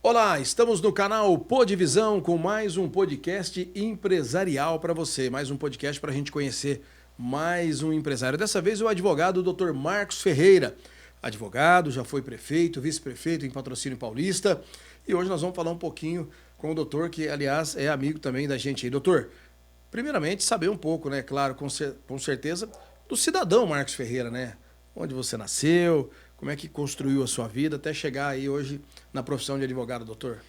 Olá, estamos no canal Podivisão com mais um podcast empresarial para você, mais um podcast para a gente conhecer mais um empresário. Dessa vez o advogado Dr. Marcos Ferreira, advogado, já foi prefeito, vice-prefeito em Patrocínio Paulista e hoje nós vamos falar um pouquinho com o doutor, que aliás é amigo também da gente aí. Doutor, primeiramente saber um pouco, né, claro, com certeza, do cidadão Marcos Ferreira, né? Onde você nasceu, como é que construiu a sua vida até chegar aí hoje na profissão de advogado, doutor?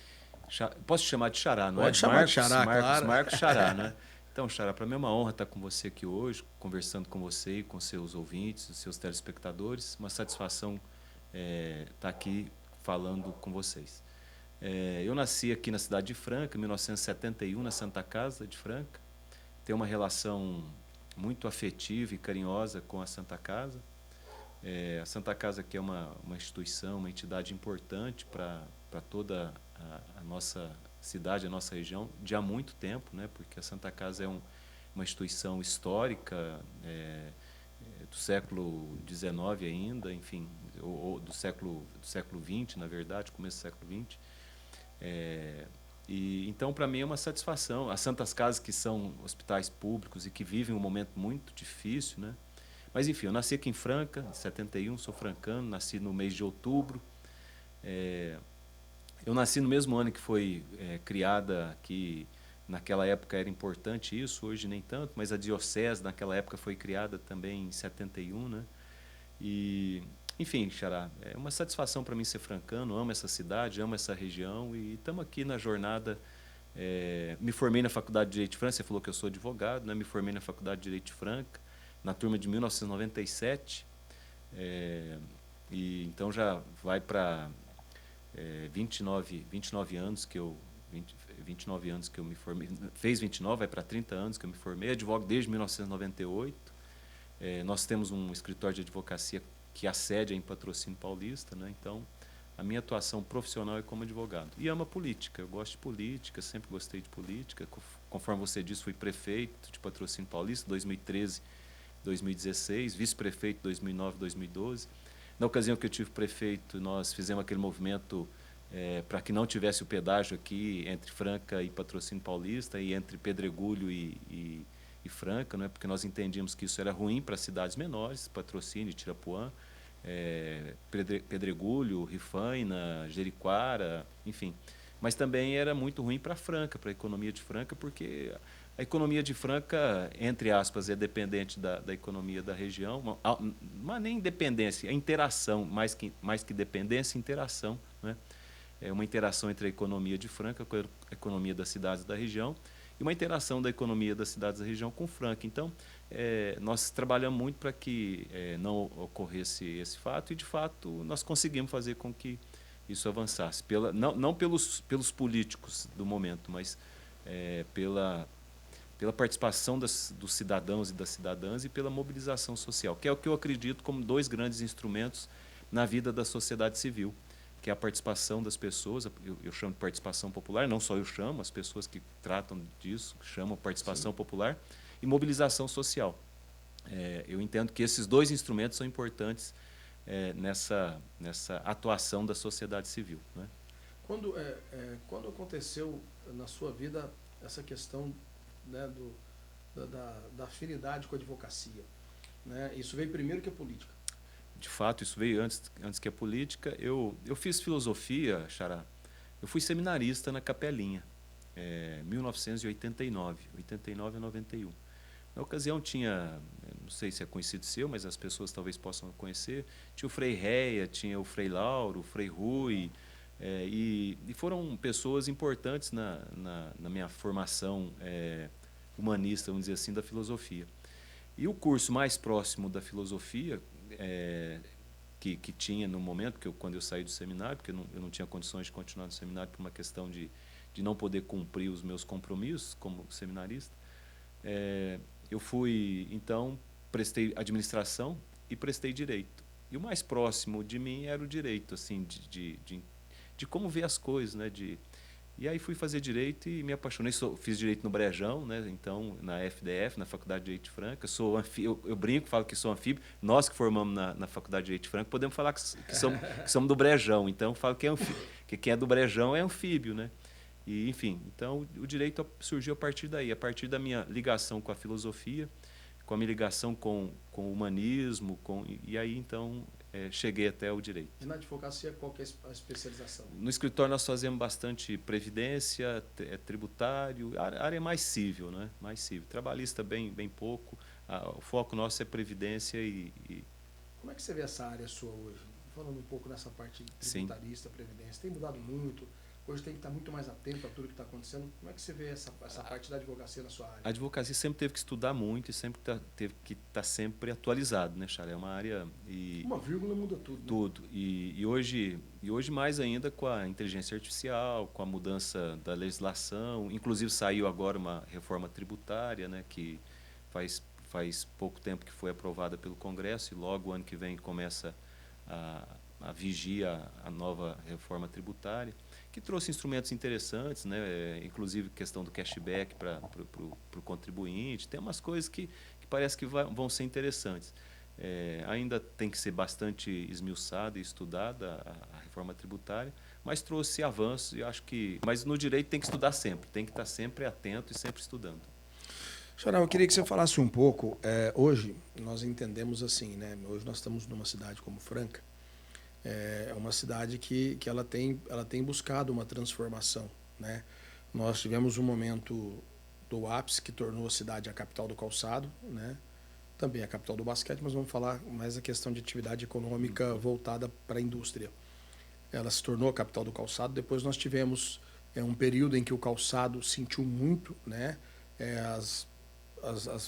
Posso te chamar de Xará, não é? Pode chamar de Xará, claro. Marcos Xará, né? Então, Xará, para mim é uma honra estar com você aqui hoje, conversando com você e com seus ouvintes, os seus telespectadores. Uma satisfação estar aqui falando com vocês. Eu nasci aqui na cidade de Franca, em 1971, na Santa Casa de Franca. Tenho uma relação muito afetiva e carinhosa com a Santa Casa. A Santa Casa aqui é uma instituição, uma entidade importante para toda a nossa cidade, a nossa região, de há muito tempo, né? Porque a Santa Casa é uma instituição histórica do século XIX ainda, enfim, ou do século XX, na verdade, começo do século XX. Então, para mim, é uma satisfação. As Santas Casas, que são hospitais públicos e que vivem um momento muito difícil, né? Mas, enfim, eu nasci aqui em Franca, em 71, sou francano, nasci no mês de outubro. Eu nasci no mesmo ano que foi criada aqui, naquela época era importante isso, hoje nem tanto, mas a diocese naquela época foi criada também em 71, né? E, enfim, Xará, é uma satisfação para mim ser francano, amo essa cidade, amo essa região e estamos aqui na jornada. Me formei na Faculdade de Direito de Franca, você falou que eu sou advogado, né? Me formei na Faculdade de Direito de Franca, na turma de 1997, e então já vai para 29 anos que eu 29 anos que eu me formei, fez 29, vai para 30 anos que eu me formei, advogo desde 1998. Nós temos um escritório de advocacia que a sede é em Patrocínio Paulista, né? Então a minha atuação profissional é como advogado. E amo a política, eu gosto de política, sempre gostei de política, conforme você disse, fui prefeito de Patrocínio Paulista, 2013, 2016, vice-prefeito 2009, 2012. Na ocasião que eu tive prefeito, nós fizemos aquele movimento para que não tivesse o pedágio aqui entre Franca e Patrocínio Paulista e entre Pedregulho e Franca, né? Porque nós entendíamos que isso era ruim para cidades menores, Patrocínio, Tirapuã, Pedregulho, Rifaina, Jeriquara, enfim. Mas também era muito ruim para Franca, para a economia de Franca, porque a economia de Franca, entre aspas, é dependente da economia da região, mas nem dependência, é interação, mais que dependência, interação, né? É uma interação entre a economia de Franca com a economia das cidades da região e uma interação da economia das cidades da região com Franca. Então, nós trabalhamos muito para que não ocorresse esse fato e, de fato, nós conseguimos fazer com que isso avançasse. Não pelos políticos do momento, mas pela participação dos cidadãos e das cidadãs e pela mobilização social, que é o que eu acredito como dois grandes instrumentos na vida da sociedade civil, que é a participação das pessoas, eu chamo de participação popular, não só eu chamo, as pessoas que tratam disso chamam participação Sim. popular, e mobilização social. Eu entendo que esses dois instrumentos são importantes nessa atuação da sociedade civil, né? Quando aconteceu na sua vida essa questão, né, da afinidade com a advocacia, né? Isso veio primeiro que a política? De fato, isso veio antes que a política. Eu fiz filosofia, Xará. Eu fui seminarista na Capelinha, 1989, 89 a 91. Na ocasião tinha, não sei se é conhecido seu, mas as pessoas talvez possam conhecer, tinha o Frei Réia, tinha o Frei Lauro, o Frei Rui, e foram pessoas importantes na minha formação humanista, vamos dizer assim, da filosofia. E o curso mais próximo da filosofia, que tinha no momento, quando eu saí do seminário, porque eu não tinha condições de continuar no seminário por uma questão de não poder cumprir os meus compromissos como seminarista, eu fui, então, prestei administração e prestei direito. E o mais próximo de mim era o direito, assim, de como ver as coisas, né? E aí fui fazer direito e me apaixonei. Fiz direito no Brejão, né? Então, na FDF, na Faculdade de Direito de Franca. Eu brinco, falo que sou anfíbio. Nós que formamos na Faculdade de Direito de Franca podemos falar que somos do Brejão. Então, falo que Porque quem é do Brejão é anfíbio, né? E, enfim, então o direito surgiu a partir daí, a partir da minha ligação com a filosofia, com a minha ligação com o humanismo, e aí então cheguei até o direito. E na advocacia, qual que é a especialização? No escritório nós fazemos bastante previdência, tributário, a área mais civil, né? Mais civil. Trabalhista bem pouco. O foco nosso é previdência e... Como é que você vê essa área sua hoje? Falando um pouco nessa parte tributarista, previdência, tem mudado muito? Hoje tem que estar muito mais atento a tudo que está acontecendo. Como é que você vê essa parte da advocacia na sua área? A advocacia sempre teve que estudar muito e sempre teve que estar sempre atualizado, né, Charles? É uma área... Uma vírgula muda tudo. Né? Tudo. E hoje mais ainda com a inteligência artificial, com a mudança da legislação. Inclusive saiu agora uma reforma tributária, né, que faz pouco tempo que foi aprovada pelo Congresso e logo o ano que vem começa a vigir a nova reforma tributária, que trouxe instrumentos interessantes, né? Inclusive questão do cashback para o contribuinte. Tem umas coisas que parece que vão ser interessantes. Ainda tem que ser bastante esmiuçada e estudada a reforma tributária, mas trouxe avanços e acho que... Mas no direito tem que estudar sempre, tem que estar sempre atento e sempre estudando. Charal, eu queria que você falasse um pouco. Hoje nós entendemos assim, né? Hoje nós estamos numa cidade como Franca. É uma cidade que ela tem buscado uma transformação, né? Nós tivemos um momento do ápice que tornou a cidade a capital do calçado, né? Também a capital do basquete, mas vamos falar mais a questão de atividade econômica voltada para a indústria. Ela se tornou a capital do calçado. Depois nós tivemos um período em que o calçado sentiu muito, né?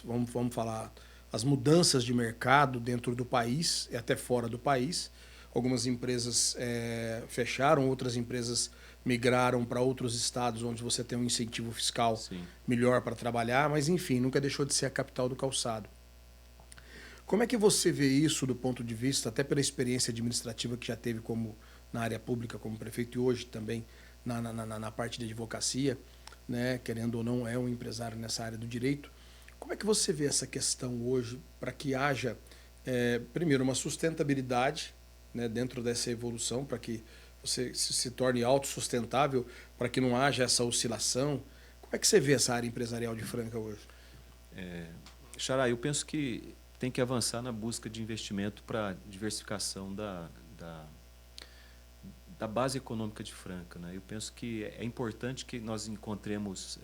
Vamos falar, as mudanças de mercado dentro do país e até fora do país. Algumas empresas fecharam, outras empresas migraram para outros estados onde você tem um incentivo fiscal Sim. melhor para trabalhar, mas enfim, nunca deixou de ser a capital do calçado. Como é que você vê isso do ponto de vista, até pela experiência administrativa que já teve como na área pública como prefeito e hoje também na parte de advocacia, né, querendo ou não é um empresário nessa área do direito. Como é que você vê essa questão hoje para que haja, primeiro, uma sustentabilidade, né, dentro dessa evolução, para que você se torne autossustentável, para que não haja essa oscilação? Como é que você vê essa área empresarial de Franca hoje? Xará, eu penso que tem que avançar na busca de investimento para diversificação da base econômica de Franca, né? Eu penso que é importante que nós encontremos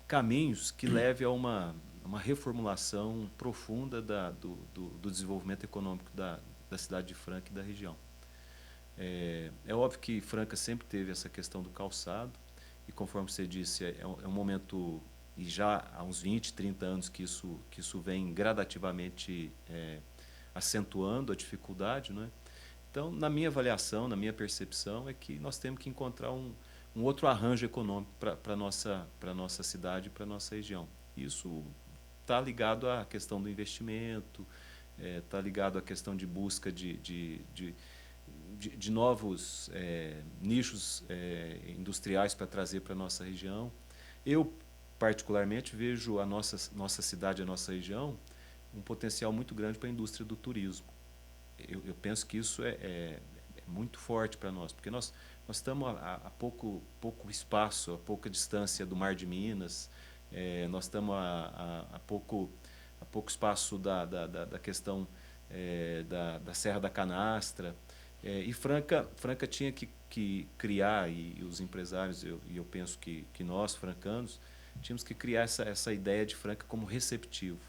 caminhos que levem a uma reformulação profunda do desenvolvimento econômico da cidade de Franca e da região. É óbvio que Franca sempre teve essa questão do calçado e, conforme você disse, é um momento, e já há uns 20, 30 anos que isso vem gradativamente acentuando a dificuldade, né? Então, na minha avaliação, na minha percepção, é que nós temos que encontrar um outro arranjo econômico para a nossa cidade, para a nossa região. Isso está ligado à questão do investimento, está ligado à questão de busca de novos nichos industriais para trazer para a nossa região. Eu, particularmente, vejo a nossa cidade, a nossa região, um potencial muito grande para a indústria do turismo. Eu penso que isso é muito forte para nós, porque nós estamos a pouco espaço, a pouca distância do Mar de Minas, nós estamos a pouco espaço da questão da Serra da Canastra, e Franca tinha que criar, e os empresários, eu penso que nós, francanos, tínhamos que criar essa ideia de Franca como receptivo.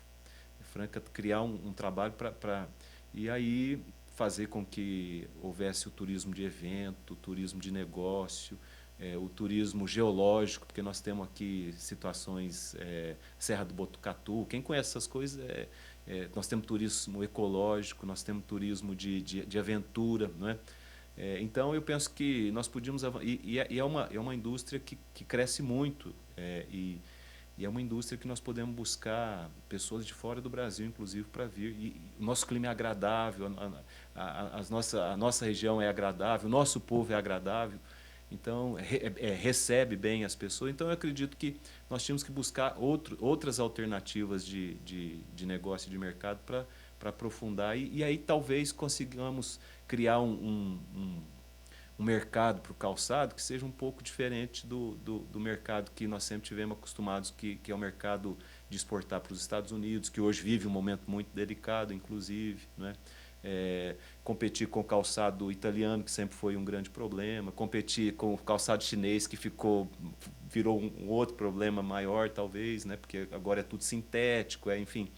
Franca criar um trabalho para... E aí fazer com que houvesse o turismo de evento, o turismo de negócio, o turismo geológico, porque nós temos aqui situações, Serra do Botucatu, quem conhece essas coisas, nós temos turismo ecológico, nós temos turismo de aventura, não é? Então, eu penso que nós podíamos... E é uma indústria que cresce muito, e é uma indústria que nós podemos buscar pessoas de fora do Brasil, inclusive, para vir. E o nosso clima é agradável, a nossa região é agradável, o nosso povo é agradável, então recebe bem as pessoas. Então, eu acredito que nós tínhamos que buscar outras alternativas de negócio e de mercado aprofundar. E aí talvez consigamos criar um mercado para o calçado que seja um pouco diferente do mercado que nós sempre tivemos acostumados, que é o mercado de exportar para os Estados Unidos, que hoje vive um momento muito delicado, inclusive, né? Competir com o calçado italiano, que sempre foi um grande problema, competir com o calçado chinês, que virou um outro problema maior, talvez, né? Porque agora é tudo sintético, enfim.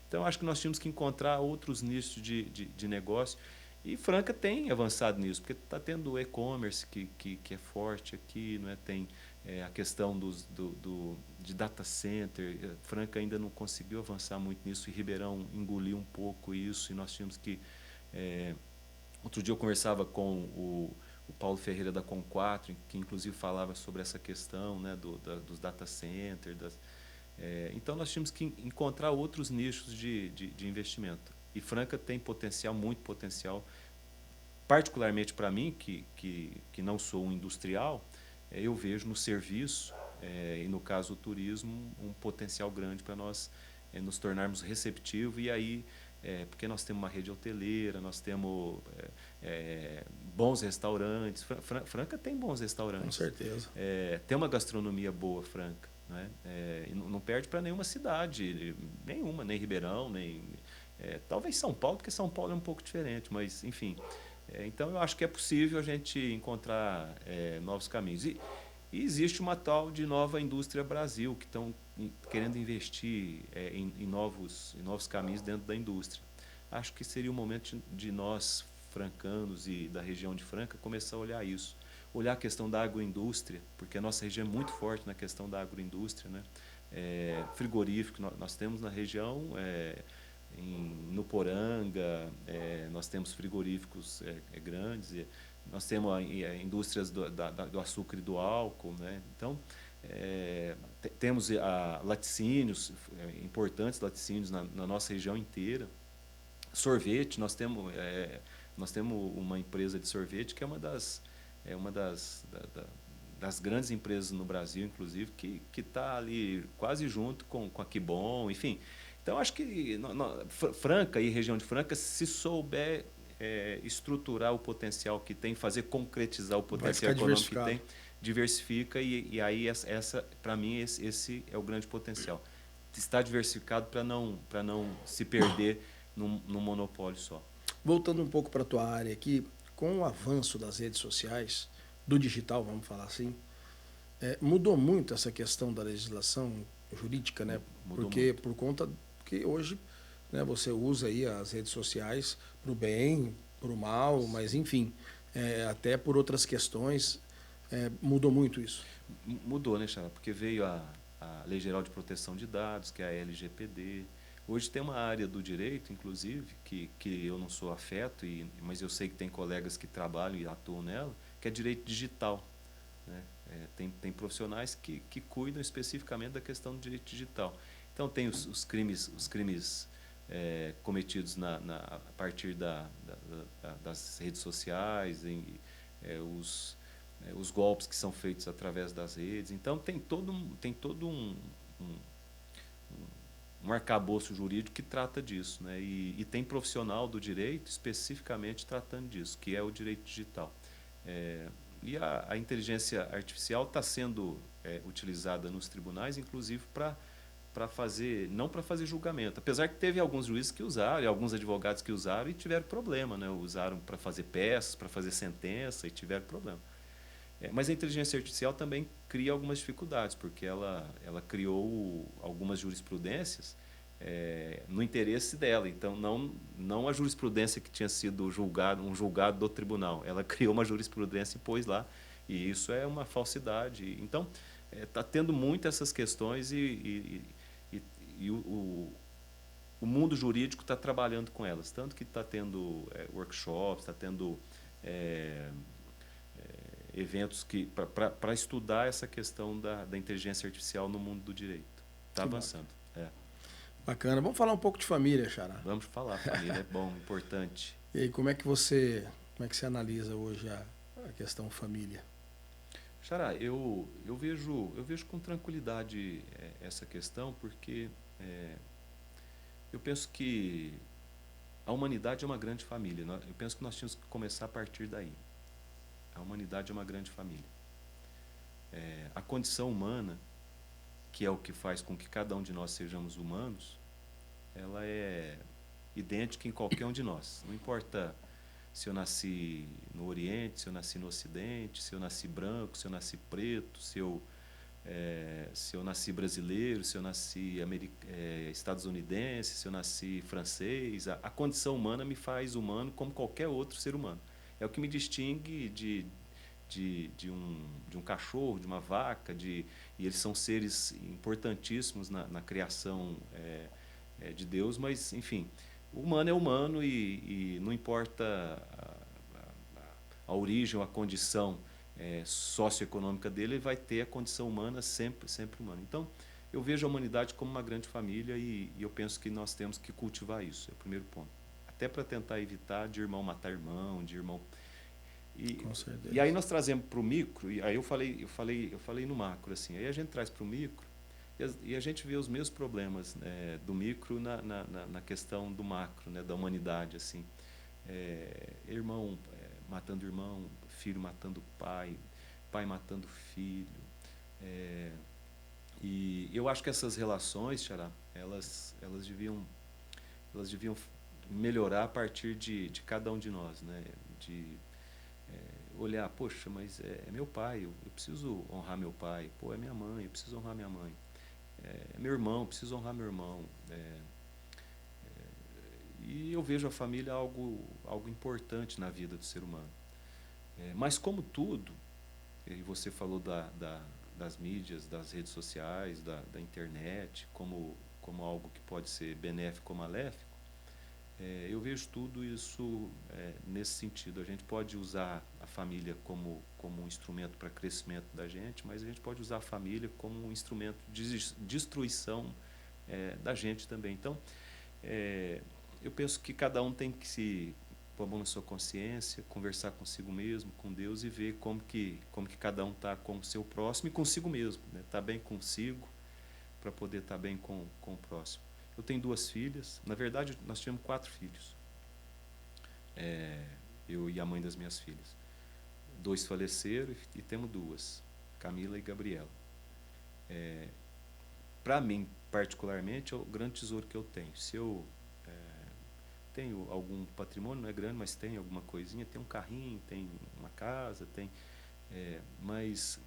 Então, acho que nós tínhamos que encontrar outros nichos de negócio. E Franca tem avançado nisso, porque está tendo o e-commerce que é forte aqui, não é? Tem a questão de data center. Franca ainda não conseguiu avançar muito nisso, e Ribeirão engoliu um pouco isso, e nós tínhamos que... outro dia eu conversava com o Paulo Ferreira da Com4, que inclusive falava sobre essa questão, né, dos data centers. Então nós tínhamos que encontrar outros nichos de investimento. E Franca tem potencial, muito potencial, particularmente para mim, que não sou um industrial, eu vejo no serviço, e no caso o turismo, um potencial grande para nós nos tornarmos receptivos. E aí, porque nós temos uma rede hoteleira, nós temos bons restaurantes. Franca tem bons restaurantes. Com certeza. Tem uma gastronomia boa, Franca. Né? E não perde para nenhuma cidade, nenhuma, nem Ribeirão, nem... talvez São Paulo, porque São Paulo é um pouco diferente, mas, enfim. Então, eu acho que é possível a gente encontrar novos caminhos. E existe uma tal de nova indústria Brasil, que estão querendo investir em novos caminhos dentro da indústria. Acho que seria o momento de nós, francanos e da região de Franca, começar a olhar isso. Olhar a questão da agroindústria, porque a nossa região é muito forte na questão da agroindústria, né? Frigorífico, nós temos na região... no Poranga, nós temos frigoríficos grandes, nós temos indústrias do açúcar e do álcool, né? Então, temos laticínios, importantes laticínios na nossa região inteira. Sorvete, nós temos uma empresa de sorvete que é uma das grandes empresas no Brasil, inclusive, que está ali quase junto com a Quibon, enfim. Então, acho que Franca e região de Franca, se souber estruturar o potencial que tem, fazer concretizar o potencial econômico que tem, diversifica, e aí para mim, esse é o grande potencial. Está diversificado para não se perder num monopólio só. Voltando um pouco para a tua área aqui, com o avanço das redes sociais, do digital, vamos falar assim, mudou muito essa questão da legislação jurídica, né? Porque por conta que hoje, né, você usa aí as redes sociais para o bem, para o mal, mas enfim, até por outras questões, mudou muito isso. Mudou, né, Xará? Porque veio a Lei Geral de Proteção de Dados, que é a LGPD. Hoje tem uma área do direito, inclusive, que eu não sou afeto, mas eu sei que tem colegas que trabalham e atuam nela, que é direito digital, né? Tem profissionais que cuidam especificamente da questão do direito digital. Então, tem os crimes cometidos a partir das redes sociais, os golpes que são feitos através das redes. Então, tem todo um arcabouço jurídico que trata disso, né? E tem profissional do direito especificamente tratando disso, que é o direito digital. E a inteligência artificial está sendo utilizada nos tribunais, inclusive não para fazer julgamento. Apesar que teve alguns juízes que usaram, e alguns advogados que usaram e tiveram problema, né? Usaram para fazer peças, para fazer sentença e tiveram problema. Mas a inteligência artificial também cria algumas dificuldades, porque ela criou algumas jurisprudências no interesse dela. Então, não a jurisprudência que tinha sido um julgado do tribunal. Ela criou uma jurisprudência e pôs lá, e isso é uma falsidade. Então, está tendo muito essas questões e o mundo jurídico está trabalhando com elas. Tanto que está tendo workshops, está tendo eventos para estudar essa questão da inteligência artificial no mundo do direito. Está avançando. Bacana. Vamos falar um pouco de família, Xará. Vamos falar. Família é bom, importante. E aí, como é que você analisa hoje a questão família? Xará, eu vejo com tranquilidade essa questão, porque eu penso que a humanidade é uma grande família. Eu penso que nós tínhamos que começar a partir daí. A humanidade é uma grande família. A condição humana, que é o que faz com que cada um de nós sejamos humanos, ela é idêntica em qualquer um de nós. Não importa se eu nasci no Oriente, se eu nasci no Ocidente, se eu nasci branco, se eu nasci preto, se eu nasci brasileiro, se eu nasci estadunidense, se eu nasci francês. A condição humana me faz humano como qualquer outro ser humano. É o que me distingue de um cachorro, de uma vaca, e eles são seres importantíssimos na criação de Deus, mas, enfim, o humano é humano e não importa a origem ou a condição socioeconômica dele, ele vai ter a condição humana sempre humana. Então, eu vejo a humanidade como uma grande família e eu penso que nós temos que cultivar isso, é o primeiro ponto. Até para tentar evitar de irmão matar irmão, de irmão... E aí nós trazemos para o micro, e aí eu falei no macro, assim, aí a gente traz para o micro e a gente vê os mesmos problemas do micro na questão do macro, né, da humanidade, assim. Irmão matando irmão, filho matando pai, pai matando filho. E eu acho que essas relações, Xará, elas deviam melhorar a partir de cada um de nós, né? Olhar, poxa, mas é meu pai, eu preciso honrar meu pai. Pô, é minha mãe, eu preciso honrar minha mãe. É meu irmão, eu preciso honrar meu irmão. E eu vejo a família algo importante na vida do ser humano. Mas como tudo, e você falou das mídias, das redes sociais, da internet, como algo que pode ser benéfico ou maléfico, eu vejo tudo isso nesse sentido. A gente pode usar a família como um instrumento para crescimento da gente, mas a gente pode usar a família como um instrumento de destruição da gente também. Então, eu penso que cada um tem que se pôr a mão na sua consciência, conversar consigo mesmo, com Deus e ver como que cada um está com o seu próximo e consigo mesmo, né? Tá bem consigo para poder estar bem com o próximo. Eu tenho 2 filhas, na verdade nós tínhamos 4 filhos, eu e a mãe das minhas filhas. 2 faleceram e temos 2, Camila e Gabriela. Para mim, particularmente, é o grande tesouro que eu tenho. Se eu tenho algum patrimônio, não é grande, mas tem alguma coisinha, tem um carrinho, tem uma casa, mas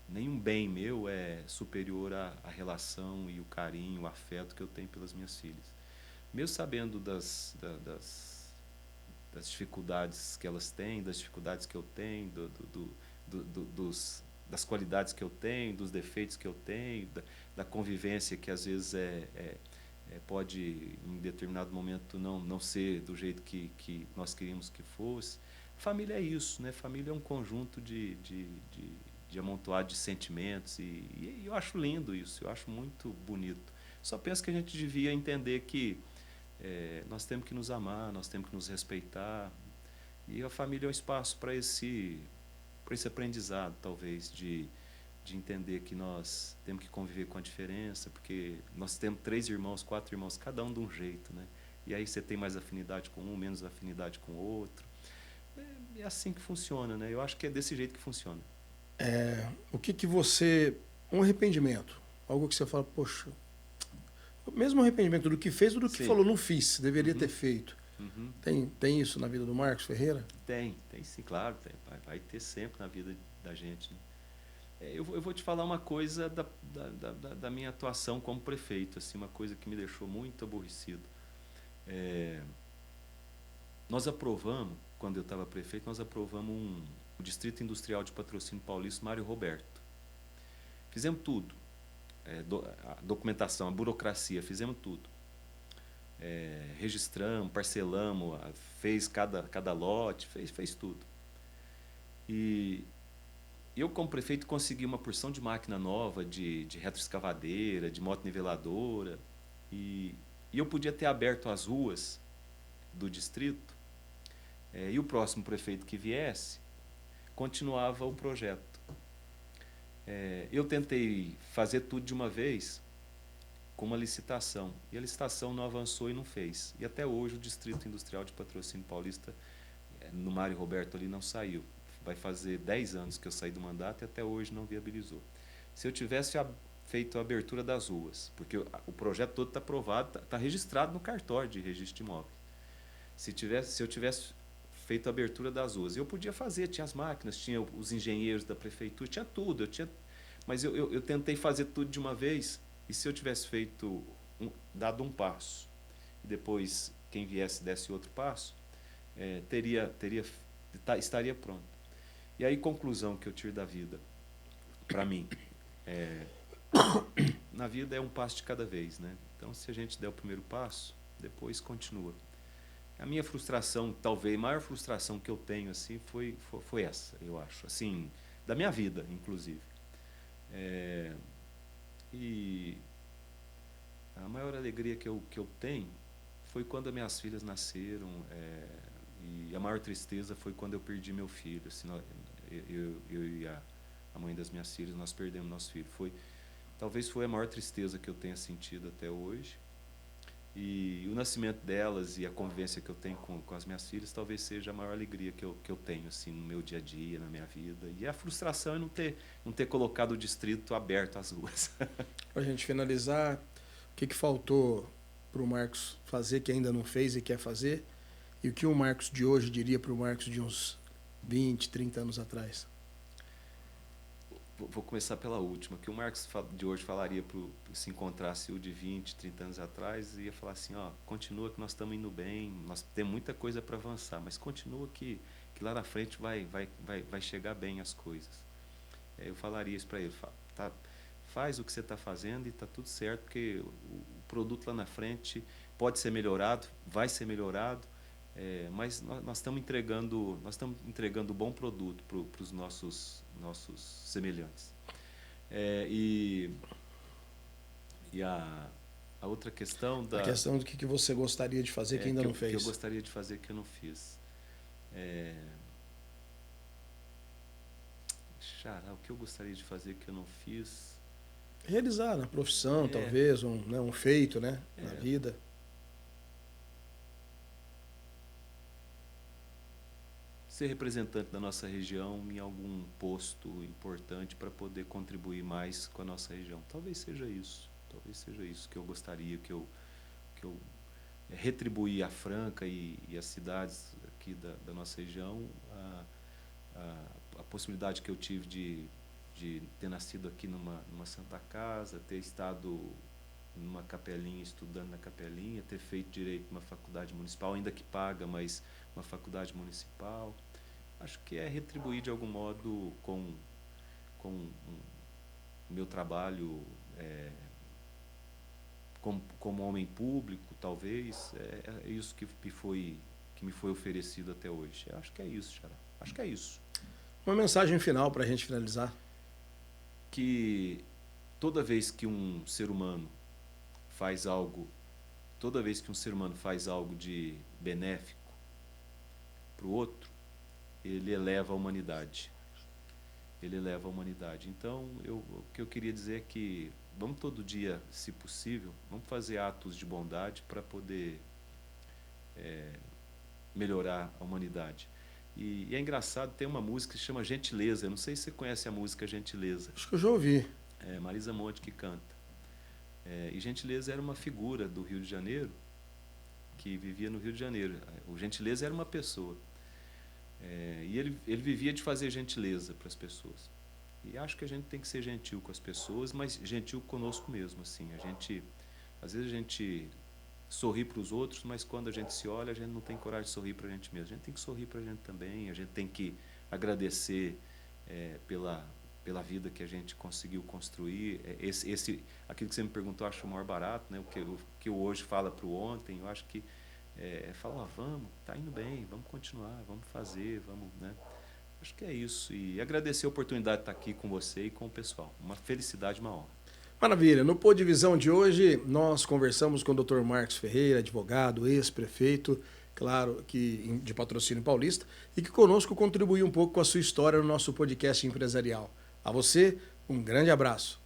nenhum bem meu é superior à relação e o carinho, o afeto que eu tenho pelas minhas filhas. Mesmo sabendo das dificuldades que elas têm, das dificuldades que eu tenho, das qualidades que eu tenho, dos defeitos que eu tenho, da convivência que às vezes pode, em determinado momento, não ser do jeito que nós queríamos que fosse. Família é isso, né? Família é um conjunto de amontoado de sentimentos e eu acho lindo isso, eu acho muito bonito. Só penso que a gente devia entender que nós temos que nos amar, nós temos que nos respeitar e a família é um espaço para esse aprendizado, talvez, de entender que nós temos que conviver com a diferença, porque nós temos 3 irmãos, 4 irmãos, cada um de um jeito, né? E aí você tem mais afinidade com um, menos afinidade com o outro. É assim que funciona, né? Eu acho que é desse jeito que funciona. O que você... Um arrependimento, algo que você fala, poxa, mesmo arrependimento do que fez ou do que falou, não fiz, deveria ter feito. Uhum. Tem isso na vida do Marcos Ferreira? Tem sim, claro, vai ter sempre na vida da gente, né? Eu vou te falar uma coisa da minha atuação como prefeito, assim, uma coisa que me deixou muito aborrecido. Nós aprovamos, quando eu estava prefeito, nós aprovamos o Distrito Industrial de Patrocínio Paulista, Mário Roberto. Fizemos tudo. A documentação, a burocracia, fizemos tudo. Registramos, parcelamos, fez cada lote, fez tudo. E eu, como prefeito, consegui uma porção de máquina nova, de retroescavadeira, de moto-niveladora, e eu podia ter aberto as ruas do distrito, e o próximo prefeito que viesse continuava o projeto. Eu tentei fazer tudo de uma vez com uma licitação. E a licitação não avançou e não fez. E até hoje o Distrito Industrial de Patrocínio Paulista, no Mário Roberto ali, não saiu. Vai fazer 10 anos que eu saí do mandato e até hoje não viabilizou. Se eu tivesse feito a abertura das ruas, porque o projeto todo está aprovado, está registrado no cartório de registro de imóvel. Se eu tivesse feito a abertura das ruas, eu podia fazer, tinha as máquinas, tinha os engenheiros da prefeitura, tinha tudo, mas eu tentei fazer tudo de uma vez, e se eu tivesse dado um passo, e depois quem viesse desse outro passo, estaria pronto. E aí, conclusão que eu tiro da vida, para mim, na vida é um passo de cada vez, né? Então, se a gente der o primeiro passo, depois continua. A minha frustração, talvez a maior frustração que eu tenho assim, foi essa, eu acho, assim, da minha vida, inclusive. E a maior alegria que eu tenho foi quando as minhas filhas nasceram, e a maior tristeza foi quando eu perdi meu filho. Assim, eu e a mãe das minhas filhas, nós perdemos nosso filho. Talvez foi a maior tristeza que eu tenha sentido até hoje. E o nascimento delas e a convivência que eu tenho com as minhas filhas talvez seja a maior alegria que eu tenho assim, no meu dia a dia, na minha vida. E a frustração é não ter colocado o distrito aberto às ruas. Para a gente finalizar, o que faltou para o Marcos fazer que ainda não fez e quer fazer? E o que o Marcos de hoje diria para o Marcos de uns 20, 30 anos atrás? Vou começar pela última, que o Marcos de hoje falaria, se encontrasse o de 20, 30 anos atrás, ia falar assim, continua que nós estamos indo bem, nós temos muita coisa para avançar, mas continua que lá na frente vai chegar bem as coisas. Eu falaria isso para ele, faz o que você está fazendo e está tudo certo, porque o produto lá na frente pode ser melhorado, vai ser melhorado, mas nós estamos entregando bom produto para os nossos semelhantes. E a outra questão a questão do que você gostaria de fazer que ainda não fez. Que eu gostaria de fazer que eu não fiz. Xará, o que eu gostaria de fazer que eu não fiz? Realizar na profissão, talvez, um feito, né, na vida. Ser representante da nossa região em algum posto importante para poder contribuir mais com a nossa região. Talvez seja isso que eu gostaria, que eu retribuir a Franca e as cidades aqui da nossa região a possibilidade que eu tive de ter nascido aqui numa Santa Casa, ter estado numa capelinha, estudando na capelinha, ter feito direito numa faculdade municipal, ainda que paga, mas uma faculdade municipal. Acho que é retribuir de algum modo com o meu trabalho como homem público, talvez. É isso que me foi oferecido até hoje. Acho que é isso, Xará. Acho que é isso. Uma mensagem final para a gente finalizar. Que toda vez que um ser humano faz algo de benéfico para o outro, ele eleva a humanidade. Então, o que eu queria dizer é que vamos todo dia, se possível, vamos fazer atos de bondade para poder melhorar a humanidade. E é engraçado, tem uma música que se chama Gentileza. Eu não sei se você conhece a música Gentileza. Acho que eu já ouvi. Marisa Monte que canta. E Gentileza era uma figura do Rio de Janeiro, que vivia no Rio de Janeiro. O Gentileza era uma pessoa. E ele vivia de fazer gentileza para as pessoas. E acho que a gente tem que ser gentil com as pessoas, mas gentil conosco mesmo. Assim. Às vezes a gente sorri para os outros, mas quando a gente se olha, a gente não tem coragem de sorrir para a gente mesmo. A gente tem que sorrir para a gente também, a gente tem que agradecer pela vida que a gente conseguiu construir. Aquilo que você me perguntou, eu acho o maior barato, né? O que eu hoje falo para o ontem, eu acho que falar, vamos, está indo bem, vamos continuar, vamos fazer, vamos, né? Acho que é isso. E agradecer a oportunidade de estar aqui com você e com o pessoal. Uma felicidade, uma honra. Maravilha. No Pô de Visão de hoje, nós conversamos com o Dr. Marcos Ferreira, advogado, ex-prefeito, claro, que de Patrocínio Paulista, e que conosco contribuiu um pouco com a sua história no nosso podcast empresarial. A você, um grande abraço.